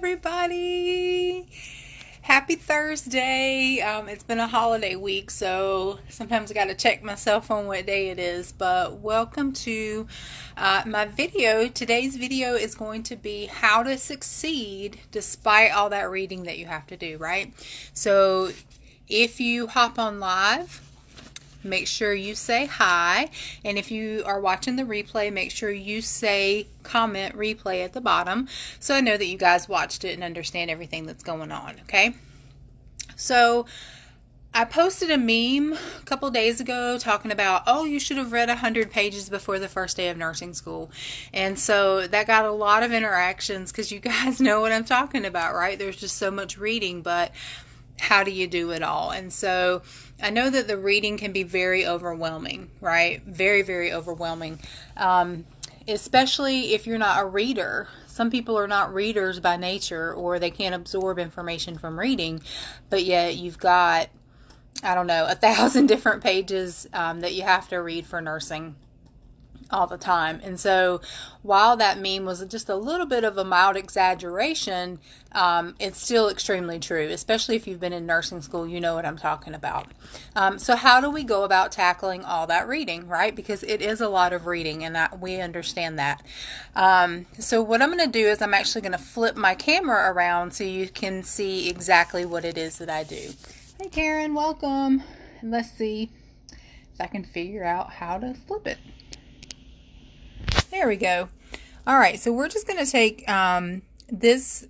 everybody. Happy Thursday. It's been a holiday week, so sometimes I got to check myself on what day it is. But welcome to my video. Today's video is going to be how to succeed despite all that reading that you have to do, right? So if you hop on live, make sure you say hi, and if you are watching the replay, make sure you say comment replay at the bottom so I know that you guys watched it and understand everything that's going on, okay? So I posted a meme a couple days ago talking about, oh, you should have read 100 pages before the first day of nursing school. And so that got a lot of interactions because you guys know what I'm talking about, right? There's just so much reading, but how do you do it all? And so I know that the reading can be very overwhelming, right? Very, very overwhelming, especially if you're not a reader. Some people are not readers by nature, or they can't absorb information from reading, but yet you've got, I don't know, 1,000 different pages that you have to read for nursing all the time. And so while that meme was just a little bit of a mild exaggeration, it's still extremely true, especially if you've been in nursing school. You know what I'm talking about. So how do we go about tackling all that reading, right? Because it is a lot of reading, and we understand that. So what I'm going to do is I'm actually going to flip my camera around so you can see exactly what it is that I do. Hey Karen, welcome. And let's see if I can figure out how to flip it. There we go. All right, so we're just going to take this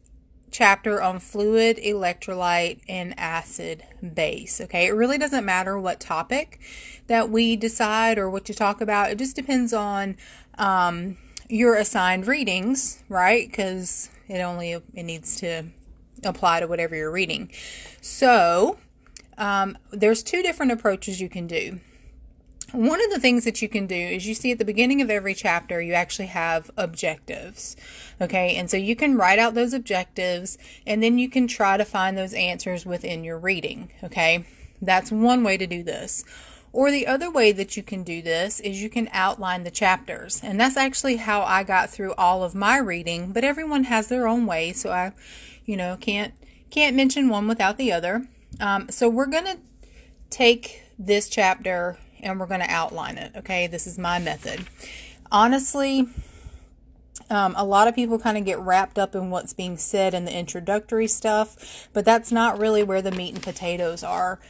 chapter on fluid, electrolyte, and acid base. Okay, it really doesn't matter what topic that we decide or what you talk about. It just depends on your assigned readings, right? Because it needs to apply to whatever you're reading. So there's two different approaches you can do. One of the things that you can do is you see at the beginning of every chapter, you actually have objectives, okay? And so you can write out those objectives, and then you can try to find those answers within your reading, okay? That's one way to do this. Or the other way that you can do this is you can outline the chapters. And that's actually how I got through all of my reading, but everyone has their own way, so I, can't mention one without the other. So we're going to take this chapter and we're going to outline it, okay? This is my method. Honestly, a lot of people kind of get wrapped up in what's being said in the introductory stuff, but that's not really where the meat and potatoes are,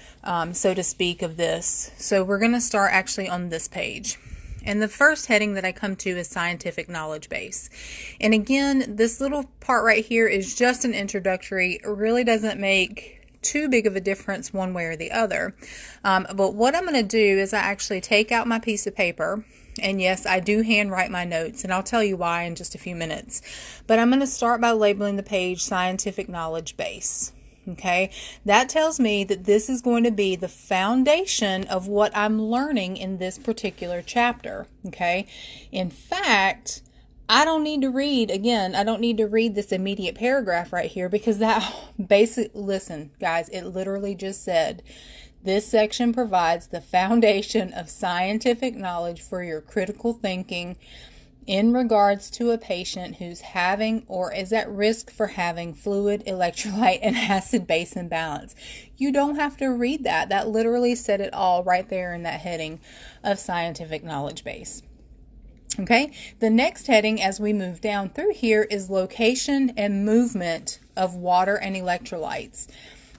so to speak, of this. So we're going to start actually on this page. And the first heading that I come to is scientific knowledge base. And again, this little part right here is just an introductory. It really doesn't make too big of a difference one way or the other. But what I'm going to do is I actually take out my piece of paper, and yes, I do handwrite my notes, and I'll tell you why in just a few minutes. But I'm going to start by labeling the page scientific knowledge base. Okay, that tells me that this is going to be the foundation of what I'm learning in this particular chapter. Okay, in fact, I don't need to read this immediate paragraph right here, because listen, guys, it literally just said, this section provides the foundation of scientific knowledge for your critical thinking in regards to a patient who's having or is at risk for having fluid, electrolyte, and acid base imbalance. You don't have to read that. That literally said it all right there in that heading of scientific knowledge base. Okay, the next heading as we move down through here is location and movement of water and electrolytes.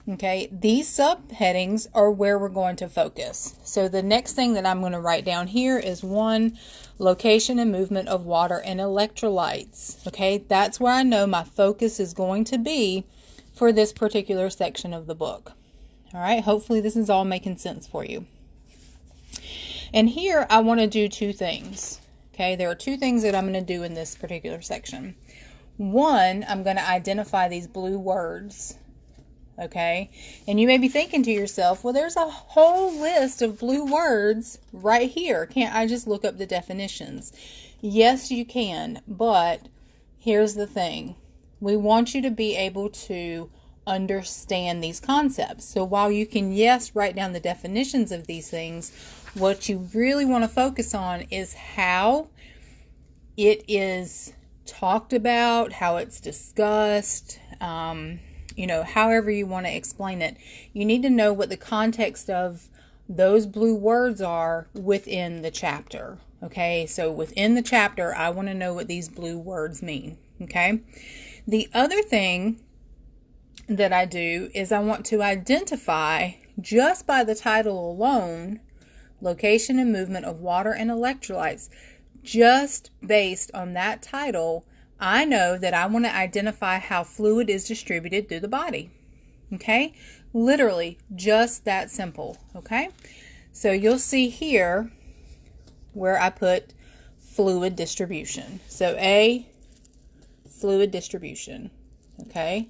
Okay, these subheadings are where we're going to focus. So the next thing that I'm going to write down here is 1, location and movement of water and electrolytes. Okay, that's where I know my focus is going to be for this particular section of the book. All right, hopefully this is all making sense for you. And here I want to do two things. Okay, there are two things that I'm going to do in this particular section. One, I'm going to identify these blue words. Okay, and you may be thinking to yourself, well, there's a whole list of blue words right here. Can't I just look up the definitions? Yes, you can, but here's the thing. We want you to be able to understand these concepts. So while you can, yes, write down the definitions of these things, what you really want to focus on is how it is talked about, how it's discussed, however you want to explain it. You need to know what the context of those blue words are within the chapter. Okay, so within the chapter, I want to know what these blue words mean. Okay, the other thing that I do is I want to identify, just by the title alone, location and movement of water and electrolytes. Just based on that title, I know that I want to identify how fluid is distributed through the body. Okay, literally just that simple. Okay, so you'll see here where I put fluid distribution. So A, fluid distribution. Okay,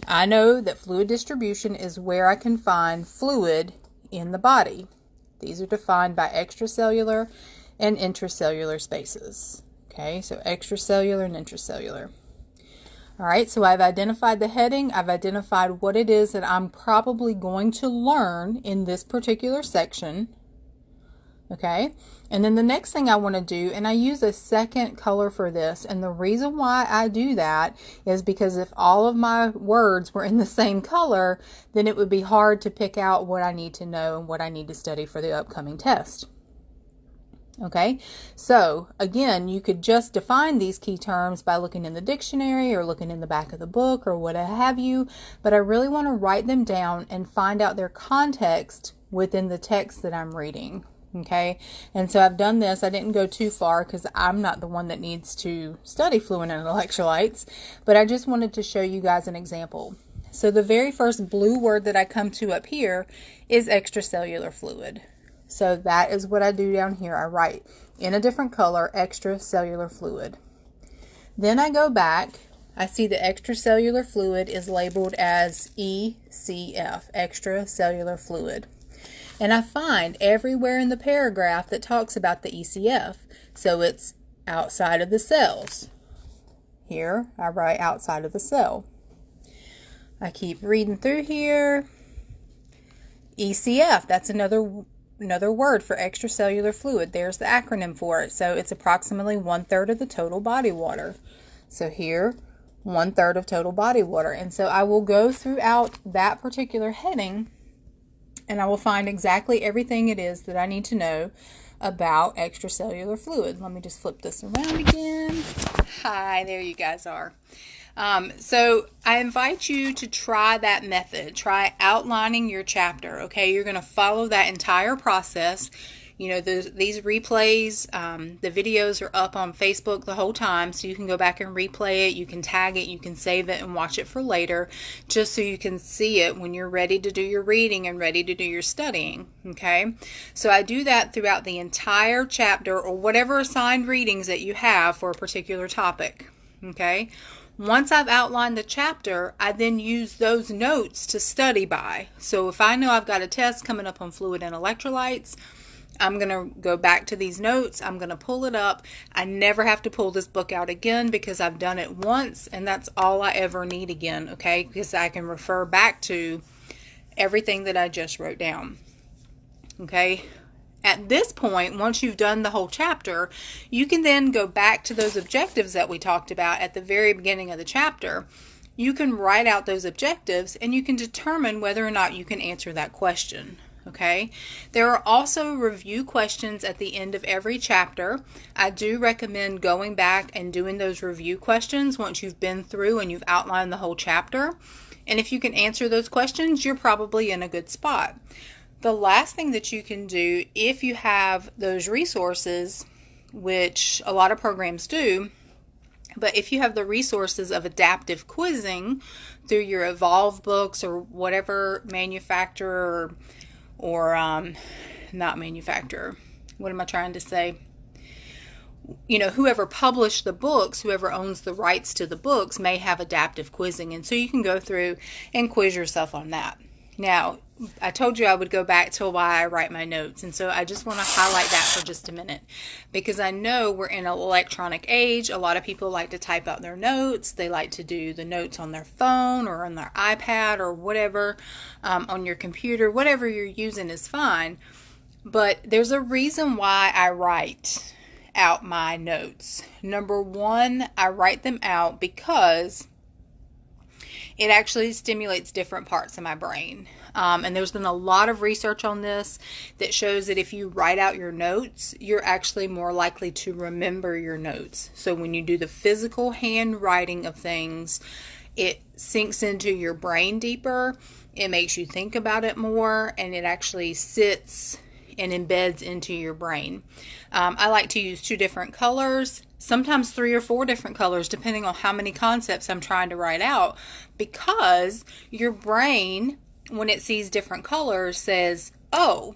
I know that fluid distribution is where I can find fluid in the body. These are defined by extracellular and intracellular spaces. Okay, so extracellular and intracellular. All right, so I've identified the heading. I've identified what it is that I'm probably going to learn in this particular section. Okay, and then the next thing I want to do, and I use a second color for this, and the reason why I do that is because if all of my words were in the same color, then it would be hard to pick out what I need to know and what I need to study for the upcoming test. Okay, so again, you could just define these key terms by looking in the dictionary or looking in the back of the book or what have you, but I really want to write them down and find out their context within the text that I'm reading. Okay, and so I've done this. I didn't go too far because I'm not the one that needs to study fluid and electrolytes, but I just wanted to show you guys an example. So the very first blue word that I come to up here is extracellular fluid. So that is what I do down here. I write in a different color, extracellular fluid. Then I go back. I see the extracellular fluid is labeled as ECF, extracellular fluid. And I find everywhere in the paragraph that talks about the ECF. So it's outside of the cells. Here, I write outside of the cell. I keep reading through here. ECF, that's another word for extracellular fluid. There's the acronym for it. So it's approximately 1/3 of the total body water. So here, 1/3 of total body water. And so I will go throughout that particular heading and I will find exactly everything it is that I need to know about extracellular fluid. Let me just flip this around again. Hi, there you guys are. So I invite you to try that method. Try outlining your chapter, okay? You're going to follow that entire process. You know, these replays, the videos are up on Facebook the whole time, so you can go back and replay it. You can tag it, you can save it and watch it for later, just so you can see it when you're ready to do your reading and ready to do your studying, okay? So I do that throughout the entire chapter or whatever assigned readings that you have for a particular topic, okay? Once I've outlined the chapter, I then use those notes to study by. So if I know I've got a test coming up on fluid and electrolytes, I'm going to go back to these notes. I'm going to pull it up. I never have to pull this book out again because I've done it once and that's all I ever need again, okay? Because I can refer back to everything that I just wrote down, okay? At this point, once you've done the whole chapter, you can then go back to those objectives that we talked about at the very beginning of the chapter. You can write out those objectives and you can determine whether or not you can answer that question. Okay, there are also review questions at the end of every chapter. I do recommend going back and doing those review questions once you've been through and you've outlined the whole chapter. And if you can answer those questions, you're probably in a good spot. The last thing that you can do, if you have those resources, which a lot of programs do, but if you have the resources of adaptive quizzing through your Evolve books or whatever manufacturer or not manufacturer, what am I trying to say? You know, whoever published the books, whoever owns the rights to the books may have adaptive quizzing, and so you can go through and quiz yourself on that. Now, I told you I would go back to why I write my notes, and so I just want to highlight that for just a minute because I know we're in an electronic age. A lot of people like to type out their notes. They like to do the notes on their phone or on their iPad or whatever, on your computer. Whatever you're using is fine, but there's a reason why I write out my notes. Number one, I write them out because it actually stimulates different parts of my brain. And there's been a lot of research on this that shows that if you write out your notes, you're actually more likely to remember your notes. So when you do the physical handwriting of things, it sinks into your brain deeper. It makes you think about it more, and it actually sits and embeds into your brain. I like to use 2 different colors, sometimes 3 or 4 different colors, depending on how many concepts I'm trying to write out, because your brain, when it sees different colors, says, oh,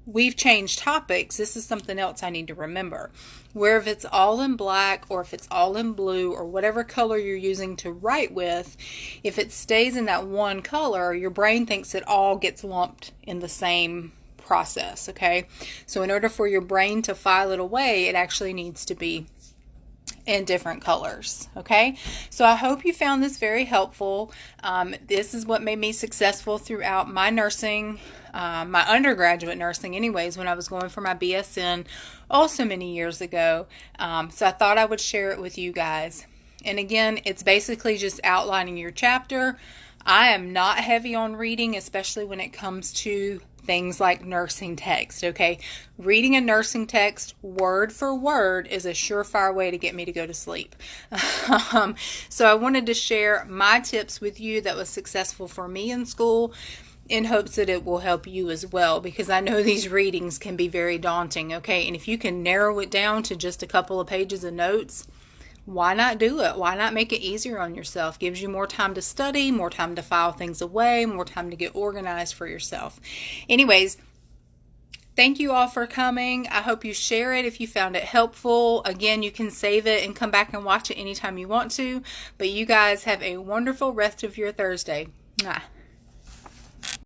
we've changed topics. This is something else I need to remember. Where if it's all in black, or if it's all in blue, or whatever color you're using to write with, if it stays in that one color, your brain thinks it all gets lumped in the same process, okay? So in order for your brain to file it away, it actually needs to be in different colors, okay? So I hope you found this very helpful. This is what made me successful throughout my nursing, my undergraduate nursing anyways, when I was going for my BSN also many years ago. So I thought I would share it with you guys. And again, it's basically just outlining your chapter. I am not heavy on reading, especially when it comes to things like nursing text, okay? Reading a nursing text word for word is a surefire way to get me to go to sleep. So I wanted to share my tips with you that was successful for me in school, in hopes that it will help you as well, because I know these readings can be very daunting, okay? And if you can narrow it down to just a couple of pages of notes, why not do it? Why not make it easier on yourself? Gives you more time to study, more time to file things away, more time to get organized for yourself. Anyways, thank you all for coming. I hope you share it if you found it helpful. Again, you can save it and come back and watch it anytime you want to. But you guys have a wonderful rest of your Thursday. Mwah.